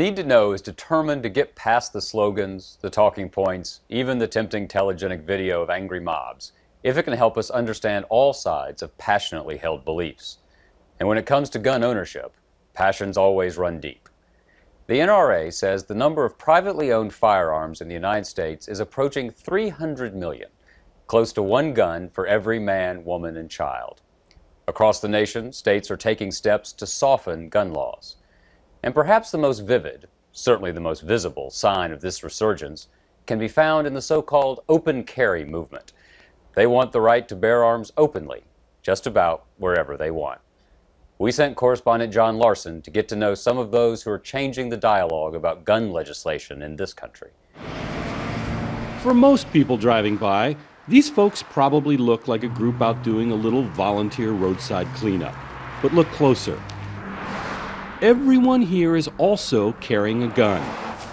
Need to Know is determined to get past the slogans, the talking points, even the tempting telegenic video of angry mobs, if it can help us understand all sides of passionately held beliefs. And when it comes to gun ownership, passions always run deep. The NRA says the number of privately owned firearms in the United States is approaching 300 million, close to one gun for every man, woman, and child. Across the nation, states are taking steps to soften gun laws. And perhaps the most vivid, certainly the most visible, sign of this resurgence can be found in the so-called open carry movement. They want the right to bear arms openly, just about wherever they want. We sent correspondent John Larson to get to know some of those who are changing the dialogue about gun legislation in this country. For most people driving by, these folks probably look like a group out doing a little volunteer roadside cleanup. But look closer. Everyone here is also carrying a gun.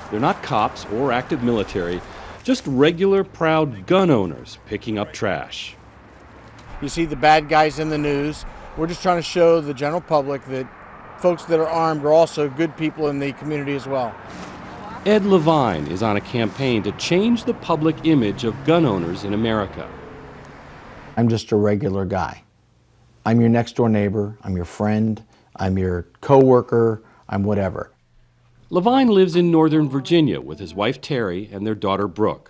They're not cops or active military, just regular, proud gun owners picking up trash. You see the bad guys in the news. We're just trying to show the general public that folks that are armed are also good people in the community as well. Ed Levine is on a campaign to change the public image of gun owners in America. I'm just a regular guy. I'm your next door neighbor, I'm your friend, I'm your co-worker, I'm whatever. Levine lives in Northern Virginia with his wife Terry and their daughter Brooke.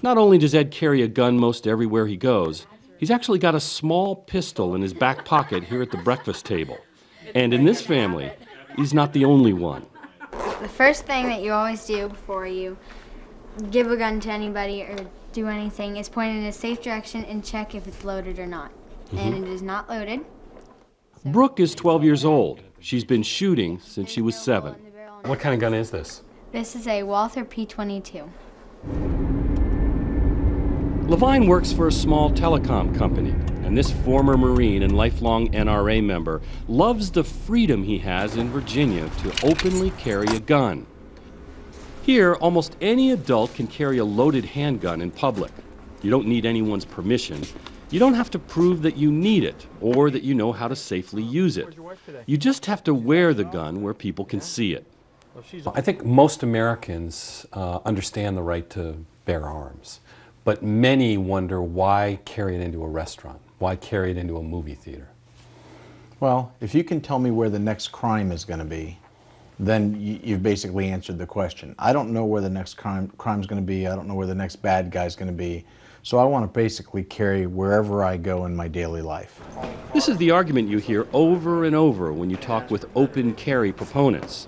Not only does Ed carry a gun most everywhere he goes, he's actually got a small pistol in his back pocket here at the breakfast table. And in this family, he's not the only one. The first thing that you always do before you give a gun to anybody or do anything is point in a safe direction and check if it's loaded or not. And it is not loaded. Brooke is 12 years old. She's been shooting since she was 7. What kind of gun is this? This is a Walther P22. Levine works for a small telecom company, and this former Marine and lifelong NRA member loves the freedom he has in Virginia to openly carry a gun. Here, almost any adult can carry a loaded handgun in public. You don't need anyone's permission. You don't have to prove that you need it or that you know how to safely use it. You just have to wear the gun where people can see it. I think most Americans understand the right to bear arms, but many wonder why carry it into a restaurant, why carry it into a movie theater. Well, if you can tell me where the next crime is going to be, then you've basically answered the question. I don't know where the next crime's going to be. I don't know where the next bad guy's going to be. So I want to basically carry wherever I go in my daily life. This is the argument you hear over and over when you talk with open carry proponents.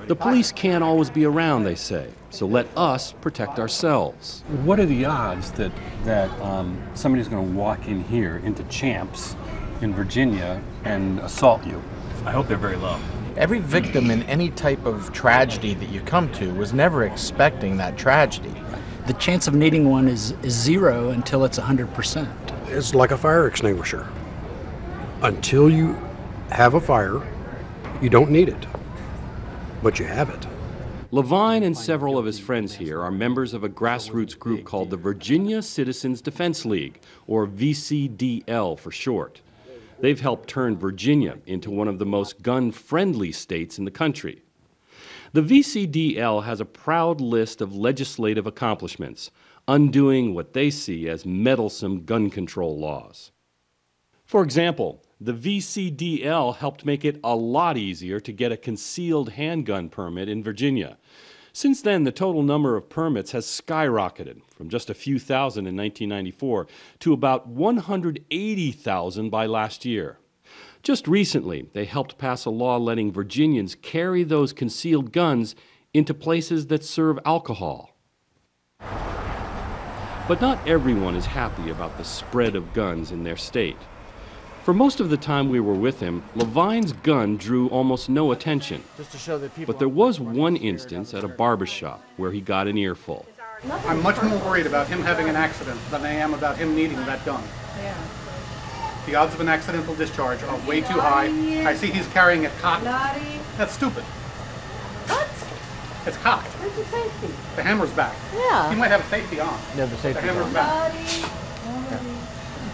The police can't always be around, they say, so let us protect ourselves. What are the odds that somebody's going to walk in here into Champs in Virginia and assault you? I hope they're very low. Every victim in any type of tragedy that you come to was never expecting that tragedy. The chance of needing one is zero until it's 100%. It's like a fire extinguisher. Until you have a fire, you don't need it, but you have it. Levine and several of his friends here are members of a grassroots group called the Virginia Citizens Defense League, or VCDL for short. They've helped turn Virginia into one of the most gun-friendly states in the country. The VCDL has a proud list of legislative accomplishments, undoing what they see as meddlesome gun control laws. For example, the VCDL helped make it a lot easier to get a concealed handgun permit in Virginia. Since then, the total number of permits has skyrocketed from just a few thousand in 1994 to about 180,000 by last year. Just recently, they helped pass a law letting Virginians carry those concealed guns into places that serve alcohol. But not everyone is happy about the spread of guns in their state. For most of the time we were with him, Levine's gun drew almost no attention. But there was one instance at a barbershop where he got an earful. I'm much more worried about him having an accident than I am about him needing that gun. Yeah. The odds of an accidental discharge are way too high. I see he's carrying it cocked. That's stupid. What? It's cocked. Where's the safety? The hammer's back. Yeah. He might have safety on. Yeah, the safety hammer's on. back.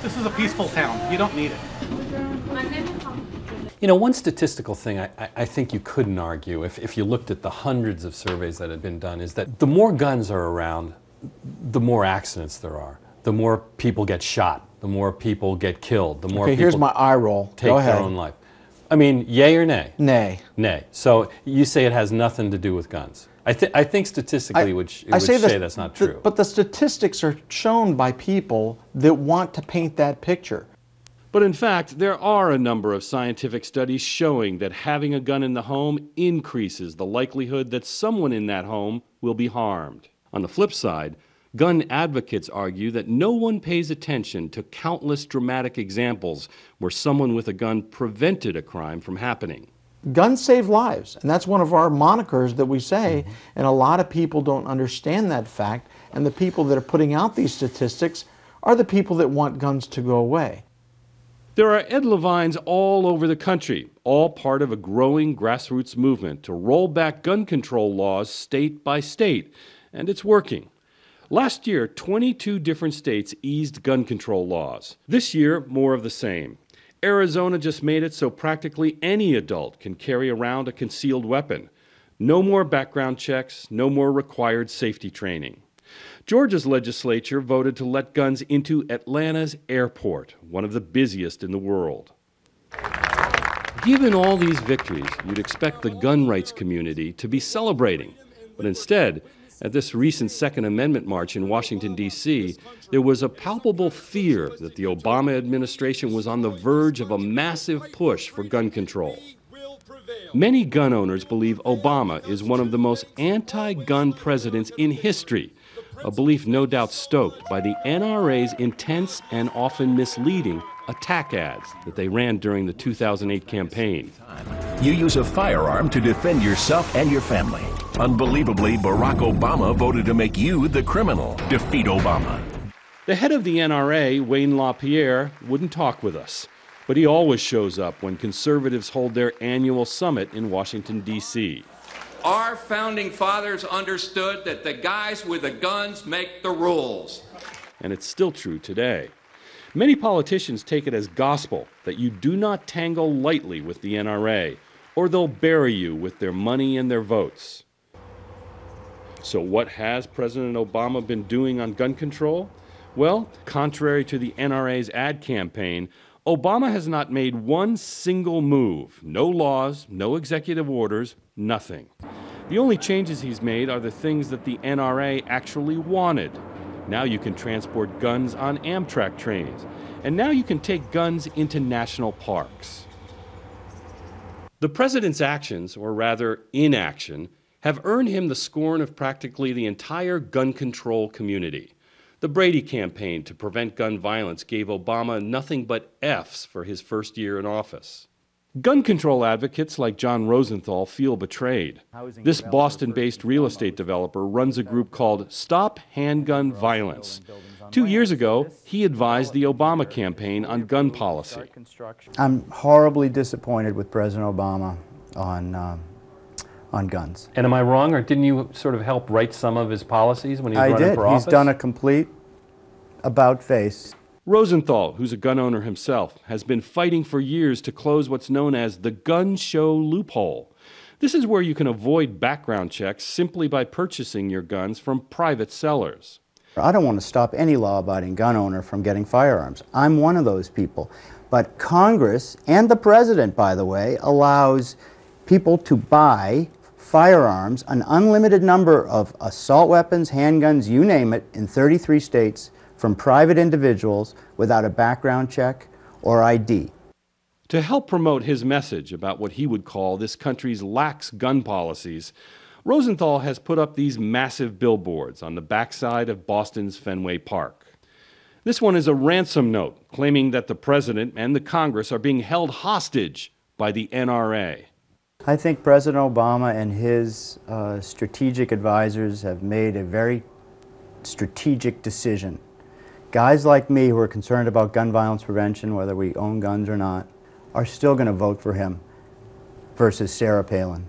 This is a peaceful town. You don't need it. You know, one statistical thing I think you couldn't argue, if you looked at the hundreds of surveys that had been done, is that the more guns are around, the more accidents there are. The more people get shot, the more people get killed, the more people here's my eye roll. take their own life. I mean, yay or nay? Nay. Nay. So you say it has nothing to do with guns. I think statistically it would say that's not true. But the statistics are shown by people that want to paint that picture. But in fact, there are a number of scientific studies showing that having a gun in the home increases the likelihood that someone in that home will be harmed. On the flip side, gun advocates argue that no one pays attention to countless dramatic examples where someone with a gun prevented a crime from happening. Guns save lives, and that's one of our monikers that we say, and a lot of people don't understand that fact, and the people that are putting out these statistics are the people that want guns to go away. There are Ed Levines all over the country, all part of a growing grassroots movement to roll back gun control laws state by state, and it's working. Last year, 22 different states eased gun control laws. This year, more of the same. Arizona just made it so practically any adult can carry around a concealed weapon. No more background checks, no more required safety training. Georgia's legislature voted to let guns into Atlanta's airport, one of the busiest in the world. Given all these victories, you'd expect the gun rights community to be celebrating. But instead, at this recent Second Amendment march in Washington, D.C., there was a palpable fear that the Obama administration was on the verge of a massive push for gun control. Many gun owners believe Obama is one of the most anti-gun presidents in history, a belief no doubt stoked by the NRA's intense and often misleading attack ads that they ran during the 2008 campaign. You use a firearm to defend yourself and your family. Unbelievably, Barack Obama voted to make you the criminal. Defeat Obama. The head of the NRA, Wayne LaPierre, wouldn't talk with us, but he always shows up when conservatives hold their annual summit in Washington, D.C. Our founding fathers understood that the guys with the guns make the rules. And it's still true today. Many politicians take it as gospel that you do not tangle lightly with the NRA, or they'll bury you with their money and their votes. So what has President Obama been doing on gun control? Well, contrary to the NRA's ad campaign, Obama has not made one single move. No laws, no executive orders, nothing. The only changes he's made are the things that the NRA actually wanted. Now you can transport guns on Amtrak trains, and now you can take guns into national parks. The president's actions, or rather inaction, have earned him the scorn of practically the entire gun control community. The Brady campaign to prevent gun violence gave Obama nothing but F's for his first year in office. Gun control advocates like John Rosenthal feel betrayed. This Boston-based real estate developer runs a group called Stop Handgun Violence. 2 years ago, he advised the Obama campaign on gun policy. I'm horribly disappointed with President Obama on guns. And am I wrong, or didn't you sort of help write some of his policies when he was running for office? He's done a complete about-face. Rosenthal, who's a gun owner himself, has been fighting for years to close what's known as the gun show loophole. This is where you can avoid background checks simply by purchasing your guns from private sellers. I don't want to stop any law-abiding gun owner from getting firearms. I'm one of those people. But Congress, and the President, by the way, allows people to buy firearms, an unlimited number of assault weapons, handguns, you name it, in 33 states, from private individuals without a background check or ID. To help promote his message about what he would call this country's lax gun policies, Rosenthal has put up these massive billboards on the backside of Boston's Fenway Park. This one is a ransom note claiming that the President and the Congress are being held hostage by the NRA. I think President Obama and his strategic advisors have made a very strategic decision. Guys like me who are concerned about gun violence prevention, whether we own guns or not, are still going to vote for him versus Sarah Palin.